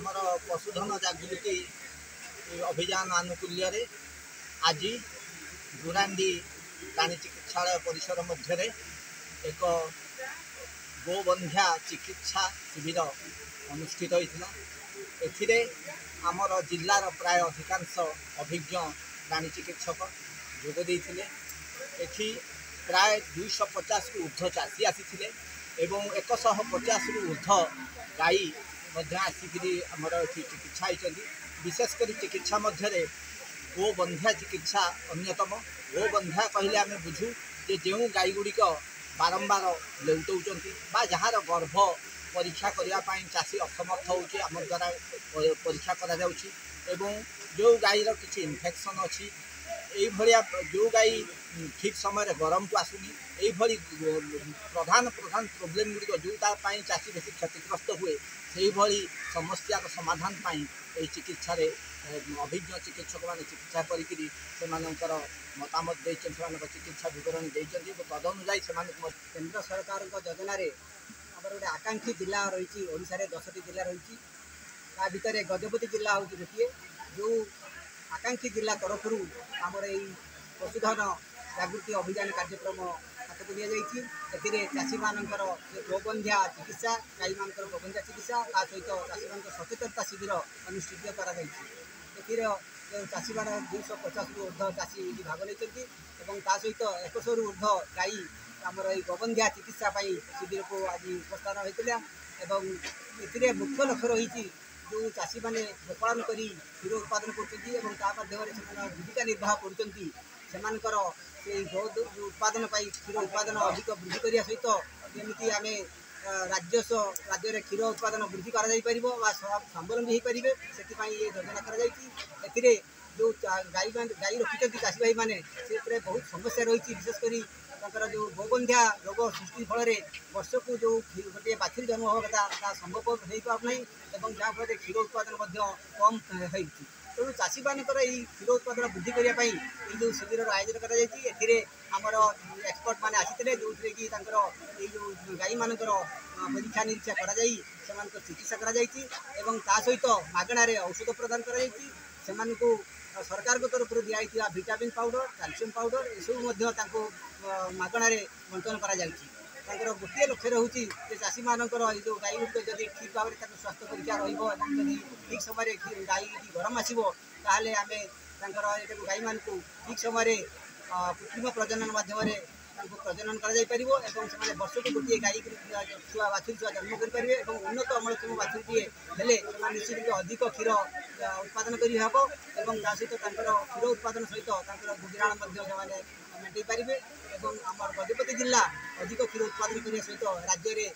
आमर पशुधन जागृति अभियान आनुकूल्य आज गुरांडी प्राणी चिकित्सालय परिसर मध्य एक गोबंध्या चिकित्सा शिविर अनुष्ठित होता। एथिरे आमर जिलार प्राय अधिकांश अभिज्ञ प्राणी चिकित्सक जोगदे एथि प्राय 250 रु ऊर्ध्व चाषी आसी एवं 150 रु ऊर्ध्व गाई आसिक आमर ये चिकित्सा होती। विशेषकर चिकित्सा मध्य गोबंध्या चिकित्सा अन्यतम। गोबंध्या कहले आम बुझू जे जो गाई गुड़िक बारंबार लेउटाउछंती बा जहार गर्भ परीक्षा करने चाषी असमर्थ होची आम द्वारा परीक्षा करा जाउची एवं जो गाईर किसी इन्फेक्शन अच्छी यह जो गाई ठीक समय गरम को आसुनी यही प्रधान प्रधान प्रोब्लेम गुड़िक जोटा चाषी बेसी क्षतिग्रस्त हुए से भली समस्या समाधान पाई चिकित्सा अभिज्ञ चिकित्सक मैंने चिकित्सा कर मतामत चिकित्सा विवरण देती तदनुजाई केंद्र सरकार योजन गोटे आकांक्षी जिला रही ओडिशा रे 10टी जिला रही भितर गजपति जिला हूँ गोटे जो आकांक्षी जिला तरफ आमर यही पशुधन जागृति अभियान कार्यक्रम हाथ को दिखाई चाषी मानकर गोबंध्या चिकित्सा गाई मान गोबंध्या चिकित्सा ता सहित चाषी मान सचेतनता शिविर अनुष्ठित कर चाषी मान 250 रु ऊर्ध्व चाषी भाग लेते सहित 100 रु ऊर्ध्व गाई आमर ये गोबंध्या चिकित्सा शिविर को आज उपस्थान होता ए मुख्य लक्ष्य रही जो चाषी मैंने गोपालन कर क्षीर उत्पादन कर जीविका निर्वाह कर उत्पादन क्षीर उत्पादन अधिक वृद्धि करने सहित जमी आम राज्य में क्षीर उत्पादन वृद्धि कर स्वावलम्बी हो पारे से ये योजना कर जो गाई रखी चाषी भाई मैंने से बहुत समस्या रही विशेषकर जो गोबंध्या रोग सृष्टि फल वर्ष को जो गोटे बाछुरी जन्म हवा कथा संभव हो पाना जहाँफल क्षीर उत्पादन कम हो तेणु चाषी मानकर क्षीर उत्पादन वृद्धि करने जो शिविर आयोजन करमर एक्सपर्ट मैंने आसी जो कि जो गाई मान परीक्षा निरीक्षा कर चिकित्सा कर सहित मागणार औषध प्रदान कर सरकार तरफ दिखाई vitamin powder calcium powder you मागणार बंटन कर गोटे लक्ष्य रोचे चाषी मानकर जो गाई गुड़िक जब ठीक भाव में स्वास्थ्य परीक्षा रही ठीक समय गाई गरम आसो ताल आम गाई मान ठीक समय कृत्रिम प्रजनन माध्यम प्रजनन कर वर्ष को गोटे गाई छुआ बाछुरी छुआ जन्म करेंगे उन्नत अमलक्षम बाछुरी निश्चित अधिक क्षीर उत्पादन कर सहित क्षीर उत्पादन सहित गुजराण मेटे पारे आम गजपति जिला अधिक क्षीर उत्पादन करने सहित राज्य में